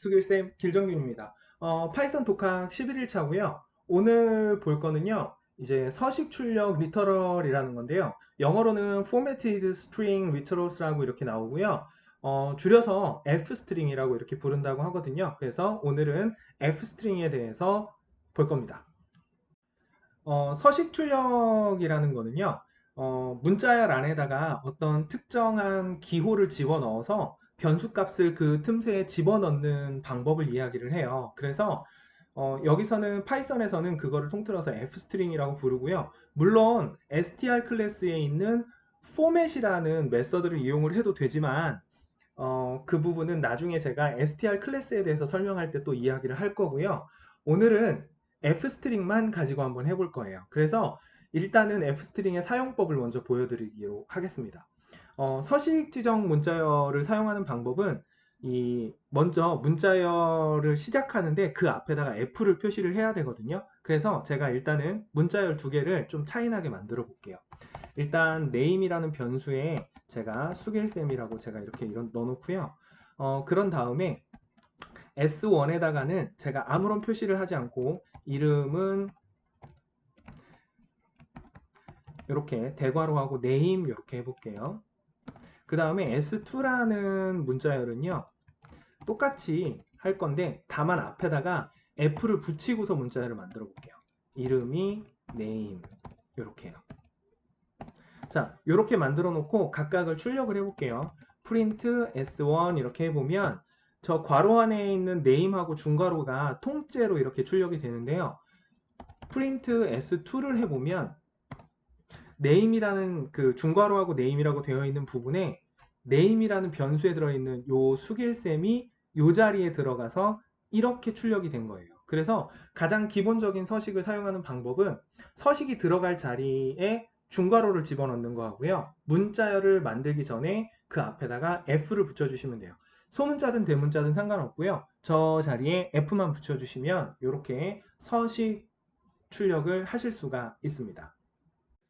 수길쌤 길정균입니다. 파이썬 독학 11일차고요. 오늘 볼 거는요. 이제 서식 출력 리터럴이라는 건데요. 영어로는 formatted string literals라고 이렇게 나오고요. 줄여서 fstring이라고 이렇게 부른다고 하거든요. 그래서 오늘은 fstring에 대해서 볼 겁니다. 서식 출력이라는 거는요, 문자열 안에다가 어떤 특정한 기호를 집어넣어서 변수값을 그 틈새에 집어넣는 방법을 이야기를 해요. 그래서 여기서는 파이썬에서는 그거를 통틀어서 fstring이라고 부르고요. 물론 str 클래스에 있는 format이라는 메서드를 이용을 해도 되지만 그 부분은 나중에 제가 str 클래스에 대해서 설명할 때 또 이야기를 할 거고요. 오늘은 f스트링만 가지고 한번 해볼 거예요. 그래서 일단은 f스트링의 사용법을 먼저 보여드리기로 하겠습니다. 서식 지정 문자열을 사용하는 방법은 먼저 문자열을 시작하는데 그 앞에다가 f를 표시를 해야 되거든요. 그래서 제가 일단은 문자열 두 개를 좀 차이나게 만들어 볼게요. 일단 name이라는 변수에 제가 수길쌤이라고 제가 이렇게 넣어놓고요. 그런 다음에 S1에다가는 제가 아무런 표시를 하지 않고 이름은 이렇게 대괄호 하고 name 이렇게 해볼게요. 그 다음에 S2라는 문자열은요. 똑같이 할 건데 다만 앞에다가 F를 붙이고서 문자열을 만들어 볼게요. 이름이 name 이렇게요. 자, 이렇게 만들어 놓고 각각을 출력을 해볼게요. print s1 이렇게 해보면 저 괄호 안에 있는 name하고 중괄호가 통째로 이렇게 출력이 되는데요. print s2를 해보면 name이라는 그 중괄호하고 name이라고 되어 있는 부분에 name이라는 변수에 들어있는 요 수길셈이 요 자리에 들어가서 이렇게 출력이 된 거예요. 그래서 가장 기본적인 서식을 사용하는 방법은 서식이 들어갈 자리에 중괄호를 집어넣는 거하고요. 문자열을 만들기 전에 그 앞에다가 F를 붙여주시면 돼요. 소문자든 대문자든 상관없고요. 저 자리에 F만 붙여주시면 이렇게 서식 출력을 하실 수가 있습니다.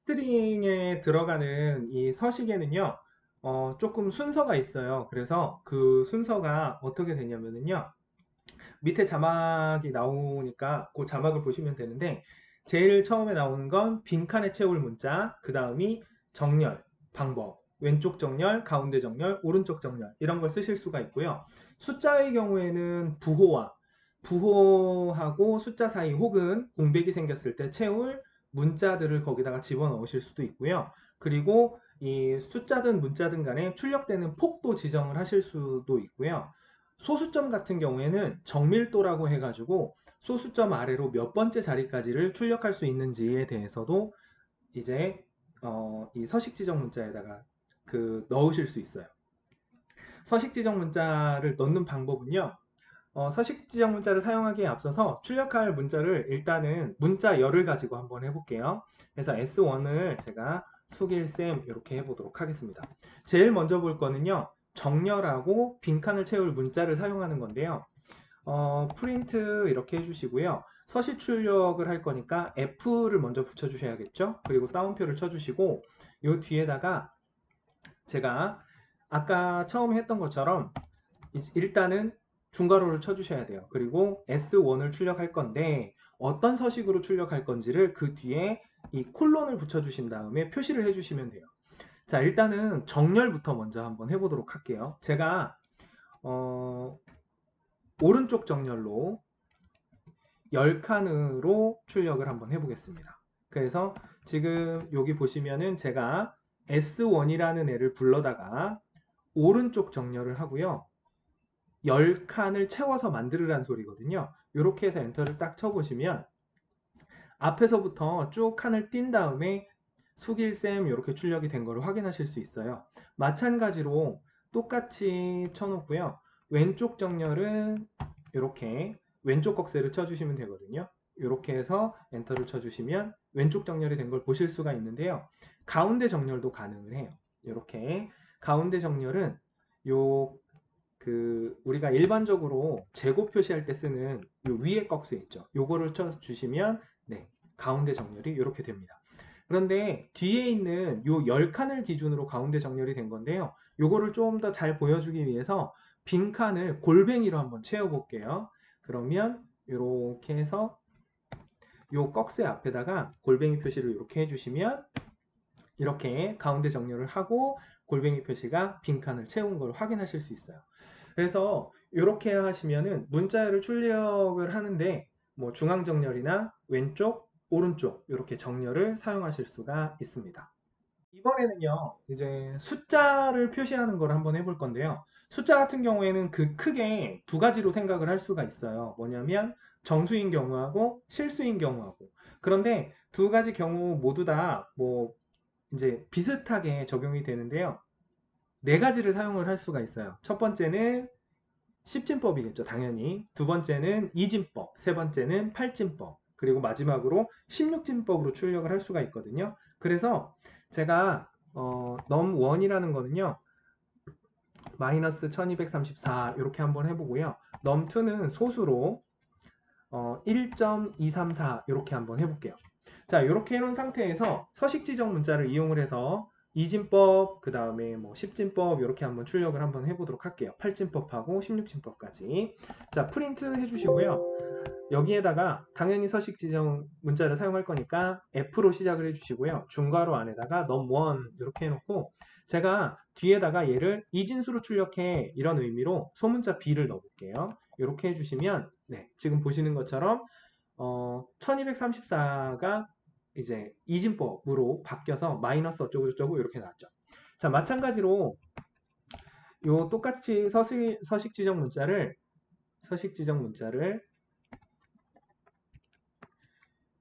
스트링에 들어가는 이 서식에는요, 조금 순서가 있어요. 그래서 그 순서가 어떻게 되냐면요. 밑에 자막이 나오니까 그 자막을 보시면 되는데, 제일 처음에 나오는 건 빈칸에 채울 문자, 그 다음이 정렬, 방법, 왼쪽 정렬, 가운데 정렬, 오른쪽 정렬, 이런 걸 쓰실 수가 있고요. 숫자의 경우에는 부호하고 숫자 사이 혹은 공백이 생겼을 때 채울 문자들을 거기다가 집어넣으실 수도 있고요. 그리고 이 숫자든 문자든 간에 출력되는 폭도 지정을 하실 수도 있고요. 소수점 같은 경우에는 정밀도라고 해가지고 소수점 아래로 몇 번째 자리까지를 출력할 수 있는지에 대해서도 이제 이 서식 지정 문자에다가 넣으실 수 있어요. 서식 지정 문자를 넣는 방법은요. 서식 지정 문자를 사용하기에 앞서서 출력할 문자를 일단은 문자열을 가지고 한번 해볼게요. 그래서 S1을 제가 수길쌤 이렇게 해보도록 하겠습니다. 제일 먼저 볼 거는요. 정렬하고 빈칸을 채울 문자를 사용하는 건데요. 프린트 이렇게 해주시고요. 서식 출력을 할 거니까 F를 먼저 붙여주셔야겠죠. 그리고 따옴표를 쳐주시고 이 뒤에다가 제가 아까 처음 했던 것처럼 일단은 중괄호를 쳐주셔야 돼요. 그리고 S1을 출력할 건데 어떤 서식으로 출력할 건지를 그 뒤에 이 콜론을 붙여주신 다음에 표시를 해주시면 돼요. 자, 일단은 정렬부터 먼저 한번 해보도록 할게요. 제가 오른쪽 정렬로 10칸으로 출력을 한번 해보겠습니다. 그래서 지금 여기 보시면은 제가 S1이라는 애를 불러다가 오른쪽 정렬을 하고요. 10칸을 채워서 만들으란 소리거든요. 이렇게 해서 엔터를 딱 쳐보시면 앞에서부터 쭉 칸을 띈 다음에 수길쌤 이렇게 출력이 된 거를 확인하실 수 있어요. 마찬가지로 똑같이 쳐놓고요. 왼쪽 정렬은 이렇게 왼쪽 꺽쇠를 쳐주시면 되거든요. 이렇게 해서 엔터를 쳐주시면 왼쪽 정렬이 된 걸 보실 수가 있는데요. 가운데 정렬도 가능을 해요. 이렇게 가운데 정렬은 요 우리가 일반적으로 제곱 표시할 때 쓰는 요 위에 꺽쇠 있죠. 요거를 쳐주시면 네, 가운데 정렬이 이렇게 됩니다. 그런데 뒤에 있는 요 10칸을 기준으로 가운데 정렬이 된 건데요. 요거를 좀 더 잘 보여주기 위해서 빈칸을 골뱅이로 한번 채워볼게요. 그러면 이렇게 해서 요 꺽쇠 앞에다가 골뱅이 표시를 이렇게 해주시면 이렇게 가운데 정렬을 하고 골뱅이 표시가 빈칸을 채운 걸 확인하실 수 있어요. 그래서 이렇게 하시면은 문자열을 출력을 하는데 뭐 중앙 정렬이나 왼쪽, 오른쪽 이렇게 정렬을 사용하실 수가 있습니다. 이번에는요, 이제 숫자를 표시하는 걸 한번 해볼 건데요. 숫자 같은 경우에는 그 크게 두 가지로 생각을 할 수가 있어요. 뭐냐면 정수인 경우하고 실수인 경우하고. 그런데 두 가지 경우 모두 다 뭐 이제 비슷하게 적용이 되는데요. 네 가지를 사용을 할 수가 있어요. 첫 번째는 십진법이겠죠, 당연히. 두 번째는 이진법, 세 번째는 팔진법, 그리고 마지막으로 16진법으로 출력을 할 수가 있거든요. 그래서 제가 num1이라는 거는요, 마이너스 1234 이렇게 한번 해보고요. num2는 소수로 1.234 이렇게 한번 해볼게요. 자, 이렇게 해놓은 상태에서 서식 지정 문자를 이용을 해서 이진법, 그 다음에 뭐 10진법 이렇게 한번 출력을 한번 해보도록 할게요. 8진법하고 16진법까지. 자, 프린트 해주시고요. 여기에다가 당연히 서식 지정 문자를 사용할 거니까 F로 시작을 해주시고요. 중괄호 안에다가 num1 이렇게 해놓고 제가 뒤에다가 얘를 이진수로 출력해 이런 의미로 소문자 B를 넣어볼게요. 이렇게 해주시면 네, 지금 보시는 것처럼 1234가 이제 이진법으로 바뀌어서 마이너스 어쩌고저쩌고 이렇게 나왔죠. 자, 마찬가지로 요 똑같이 서식 지정 문자를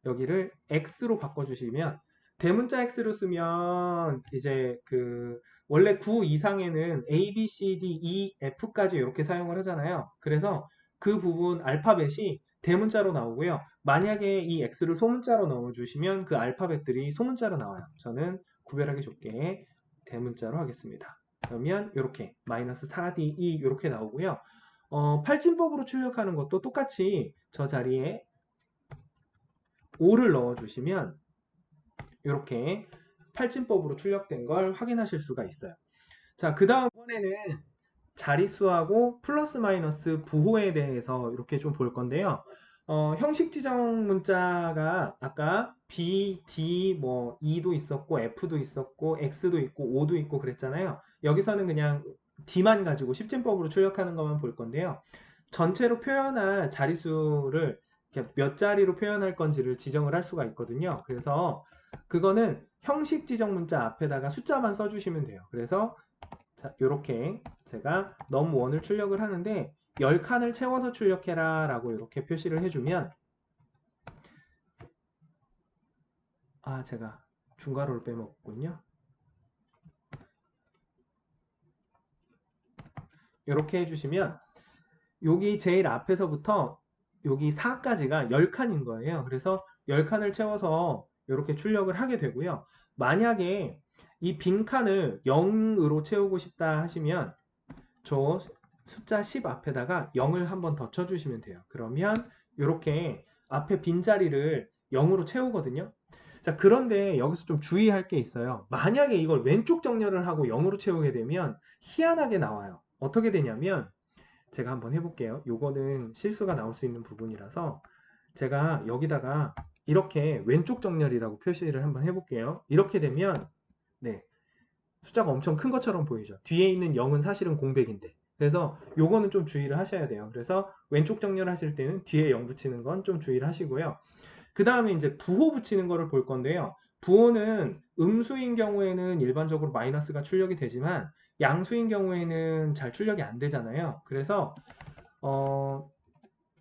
여기를 X로 바꿔주시면 대문자 X로 쓰면 이제 그 원래 9 이상에는 A, B, C, D, E, F까지 이렇게 사용을 하잖아요. 그래서 그 부분 알파벳이 대문자로 나오고요. 만약에 이 X를 소문자로 넣어주시면 그 알파벳들이 소문자로 나와요. 저는 구별하기 좋게 대문자로 하겠습니다. 그러면 이렇게 마이너스 4D, E 이렇게 나오고요. 팔진법으로 출력하는 것도 똑같이 저 자리에 5를 넣어주시면 이렇게 팔진법으로 출력된 걸 확인하실 수가 있어요. 자, 그 다음 번에는 자릿수하고 플러스 마이너스 부호에 대해서 이렇게 좀 볼 건데요. 형식 지정 문자가 아까 B, D, 뭐 E도 있었고 F도 있었고 X도 있고 O도 있고 그랬잖아요. 여기서는 그냥 D만 가지고 10진법으로 출력하는 것만 볼 건데요. 전체로 표현할 자릿수를 몇 자리로 표현할 건지를 지정을 할 수가 있거든요. 그래서 그거는 형식 지정 문자 앞에다가 숫자만 써주시면 돼요. 그래서 자, 이렇게 제가 num1을 출력을 하는데 10칸을 채워서 출력해라 라고 이렇게 표시를 해주면 제가 중괄호를 빼먹었군요. 이렇게 해주시면 여기 제일 앞에서부터 여기 4까지가 10칸인 거예요. 그래서 10칸을 채워서 이렇게 출력을 하게 되고요. 만약에 이 빈칸을 0으로 채우고 싶다 하시면 저 숫자 10 앞에다가 0을 한번 더 쳐주시면 돼요. 그러면 이렇게 앞에 빈자리를 0으로 채우거든요. 자, 그런데 여기서 좀 주의할 게 있어요. 만약에 이걸 왼쪽 정렬을 하고 0으로 채우게 되면 희한하게 나와요. 어떻게 되냐면 제가 한번 해볼게요. 요거는 실수가 나올 수 있는 부분이라서 제가 여기다가 이렇게 왼쪽 정렬이라고 표시를 한번 해볼게요. 이렇게 되면 네, 숫자가 엄청 큰 것처럼 보이죠. 뒤에 있는 0은 사실은 공백인데. 그래서 요거는 좀 주의를 하셔야 돼요. 그래서 왼쪽 정렬 하실 때는 뒤에 0 붙이는 건 좀 주의를 하시고요. 그 다음에 이제 부호 붙이는 거를 볼 건데요. 부호는 음수인 경우에는 일반적으로 마이너스가 출력이 되지만 양수인 경우에는 잘 출력이 안 되잖아요. 그래서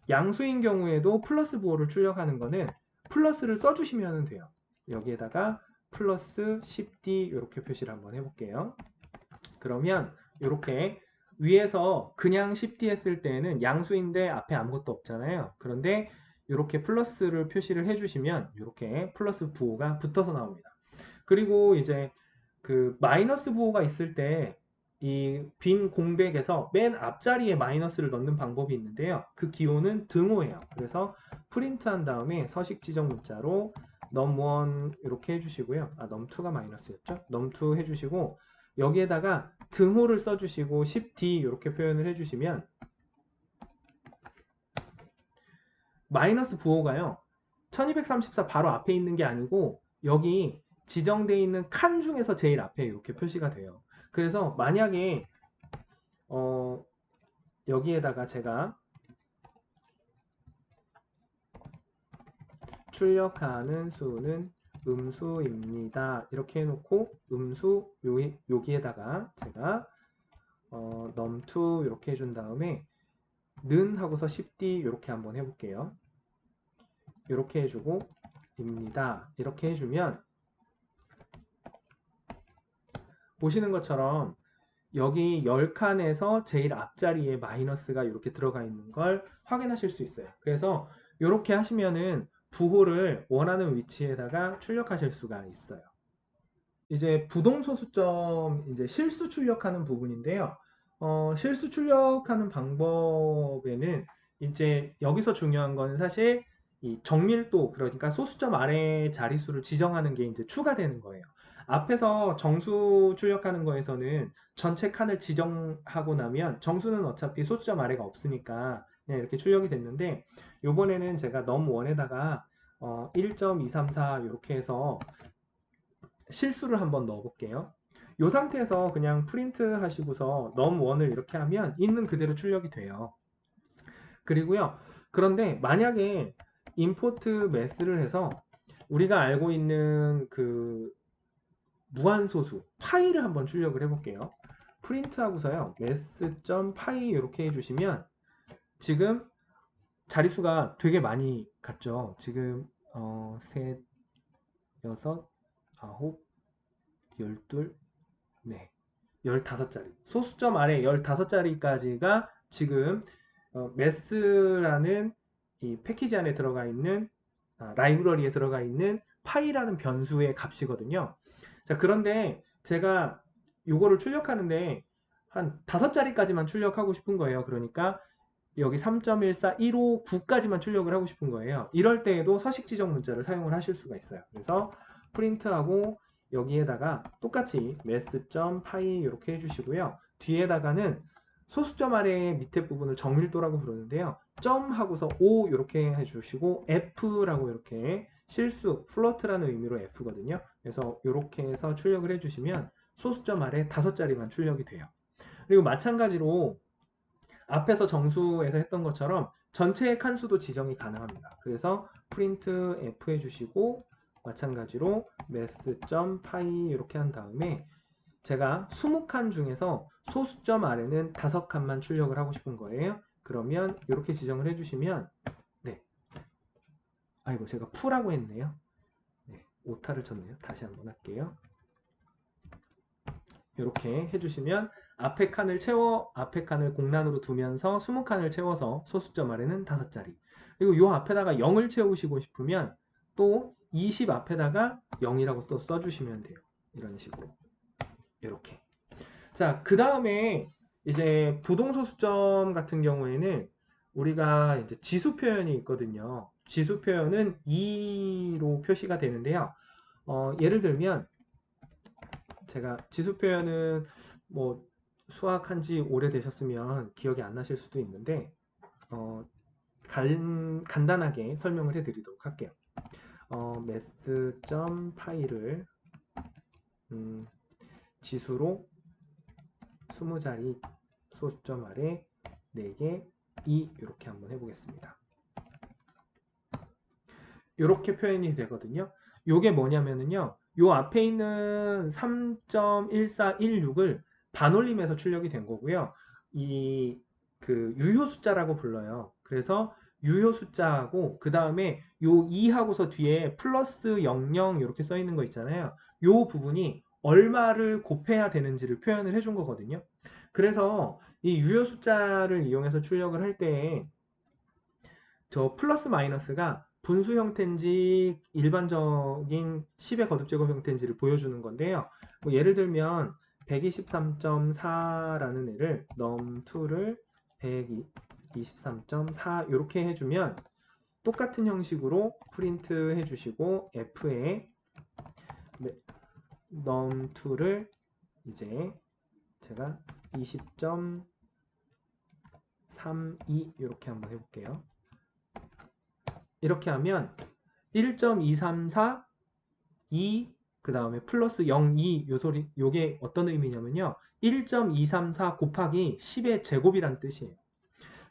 양수인 경우에도 플러스 부호를 출력하는 거는 플러스를 써주시면 돼요. 여기에다가 플러스 10D 이렇게 표시를 한번 해볼게요. 그러면 이렇게 위에서 그냥 10D 했을 때는 양수인데 앞에 아무것도 없잖아요. 그런데 이렇게 플러스를 표시를 해주시면 이렇게 플러스 부호가 붙어서 나옵니다. 그리고 이제 그 마이너스 부호가 있을 때 이 빈 공백에서 맨 앞자리에 마이너스를 넣는 방법이 있는데요. 그 기호는 등호예요. 그래서 프린트한 다음에 서식 지정 문자로 num1 이렇게 해주시고요. num2가 마이너스였죠. num2 해주시고 여기에다가 등호를 써주시고 10D 이렇게 표현을 해주시면 마이너스 부호가요 1234 바로 앞에 있는 게 아니고 여기 지정되어 있는 칸 중에서 제일 앞에 이렇게 표시가 돼요. 그래서 만약에 여기에다가 제가 출력하는 수는 음수입니다. 이렇게 해놓고 음수 여기에다가 제가 num2 이렇게 해준 다음에 는 하고서 10D 이렇게 한번 해볼게요. 이렇게 해주고 입니다. 이렇게 해주면 보시는 것처럼 여기 10칸에서 제일 앞자리에 마이너스가 이렇게 들어가 있는 걸 확인하실 수 있어요. 그래서 이렇게 하시면은 부호를 원하는 위치에다가 출력하실 수가 있어요. 이제 부동소수점 이제 실수 출력하는 부분인데요. 실수 출력하는 방법에는 이제 여기서 중요한 거는 사실 이 정밀도 그러니까 소수점 아래 자릿수를 지정하는 게 이제 추가되는 거예요. 앞에서 정수 출력하는 거에서는 전체 칸을 지정하고 나면 정수는 어차피 소수점 아래가 없으니까 그냥 이렇게 출력이 됐는데 요번에는 제가 num1에다가 1.234 이렇게 해서 실수를 한번 넣어 볼게요. 이 상태에서 그냥 프린트 하시고서 num1을 이렇게 하면 있는 그대로 출력이 돼요. 그리고요. 그런데 만약에 import mass를 해서 우리가 알고 있는 그 무한소수 파이를 한번 출력을 해볼게요. 프린트 하고서요. mass.py 이렇게 해주시면 지금 자릿수가 되게 많이 갔죠. 지금 셋, 여섯, 아홉, 12, 네, 15자리. 소수점 아래 15자리까지가 지금 mass라는 이 패키지 안에 들어가 있는 라이브러리에 들어가 있는 파이라는 변수의 값이거든요. 자, 그런데 제가 요거를 출력하는데 한 5자리까지만 출력하고 싶은 거예요. 그러니까 여기 3.14159까지만 출력을 하고 싶은 거예요. 이럴 때에도 서식 지정 문자를 사용을 하실 수가 있어요. 그래서 프린트하고 여기에다가 똑같이 mass.py 이렇게 해주시고요. 뒤에다가는 소수점 아래 밑에 부분을 정밀도라고 부르는데요. 점 하고서 O 이렇게 해주시고 F라고 이렇게 실수, 플로트라는 의미로 F거든요. 그래서 이렇게 해서 출력을 해주시면 소수점 아래 5자리만 출력이 돼요. 그리고 마찬가지로 앞에서 정수에서 했던 것처럼 전체의 칸수도 지정이 가능합니다. 그래서 프린트 F 해주시고 마찬가지로 mass.py 이렇게 한 다음에 제가 20칸 중에서 소수점 아래는 5칸만 출력을 하고 싶은 거예요. 그러면 이렇게 지정을 해주시면 네, 아이고 제가 풀라고 했네요. 네, 오타를 쳤네요. 다시 한번 할게요. 이렇게 해주시면 앞에 칸을 공란으로 두면서 20칸을 채워서 소수점 아래는 5자리. 그리고 요 앞에다가 0을 채우시고 싶으면 또 20 앞에다가 0이라고 또 써주시면 돼요. 이런 식으로. 이렇게. 자, 그 다음에 이제 부동소수점 같은 경우에는 우리가 이제 지수 표현이 있거든요. 지수 표현은 2로 표시가 되는데요. 예를 들면 제가 지수 표현은 뭐 수학한 지 오래되셨으면 기억이 안 나실 수도 있는데 간단하게 설명을 해드리도록 할게요. mass.py를 지수로 20자리 소수점 아래 4개 2 이렇게 한번 해보겠습니다. 이렇게 표현이 되거든요. 이게 뭐냐면요. 요 앞에 있는 3.1416을 반올림해서 출력이 된 거고요. 그 유효 숫자라고 불러요. 그래서 유효 숫자하고 그 다음에 요 2하고서 뒤에 플러스 00 이렇게 써 있는 거 있잖아요. 요 부분이 얼마를 곱해야 되는지를 표현을 해준 거거든요. 그래서 이 유효 숫자를 이용해서 출력을 할 때 저 플러스 마이너스가 분수 형태인지 일반적인 10의 거듭제곱 형태인지를 보여주는 건데요. 뭐 예를 들면 123.4라는 애를 num2를 123.4 이렇게 해주면 똑같은 형식으로 프린트 해주시고 f에 num2를 이제 제가 20.32 이렇게 한번 해볼게요. 이렇게 하면 1.234 2 그 다음에 플러스 0, 2 요게 어떤 의미냐면요. 1.234 곱하기 10의 제곱이란 뜻이에요.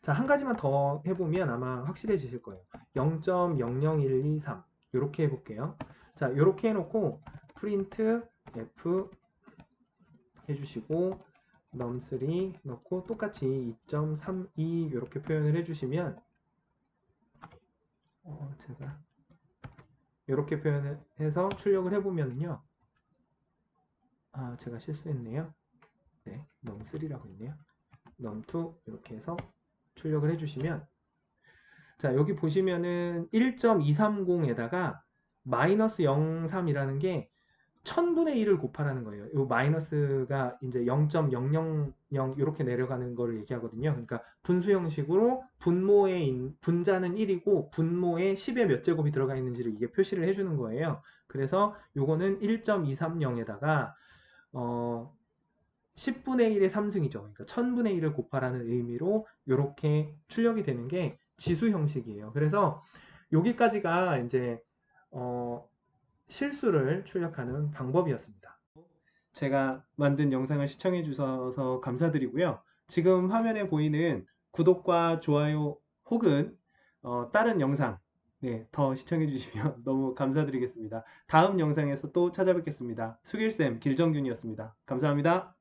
자, 한 가지만 더 해보면 아마 확실해지실 거예요. 0.00123 이렇게 해볼게요. 자, 이렇게 해놓고 프린트 F 해주시고 num3 넣고 똑같이 2.32 이렇게 표현을 해주시면 제가 이렇게 표현해서 출력을 해보면요. 제가 실수했네요. 네, num3라고 있네요. num2 이렇게 해서 출력을 해주시면 자, 여기 보시면은 1.230에다가 마이너스 0.3이라는 게 1000분의 1을 곱하라는 거예요. 이 마이너스가 이제 0.000 이렇게 내려가는 거를 얘기하거든요. 그러니까 분수 형식으로 분자는 1이고 분모에 10의 몇 제곱이 들어가 있는지를 이게 표시를 해주는 거예요. 그래서 요거는 1.230에다가 10분의 1의 3승이죠. 그러니까 1000분의 1을 곱하라는 의미로 이렇게 출력이 되는 게 지수 형식이에요. 그래서 여기까지가 이제 실수를 출력하는 방법이었습니다. 제가 만든 영상을 시청해 주셔서 감사드리고요. 지금 화면에 보이는 구독과 좋아요 혹은 다른 영상 더 시청해 주시면 너무 감사드리겠습니다. 다음 영상에서 또 찾아뵙겠습니다. 수길쌤 길정균이었습니다. 감사합니다.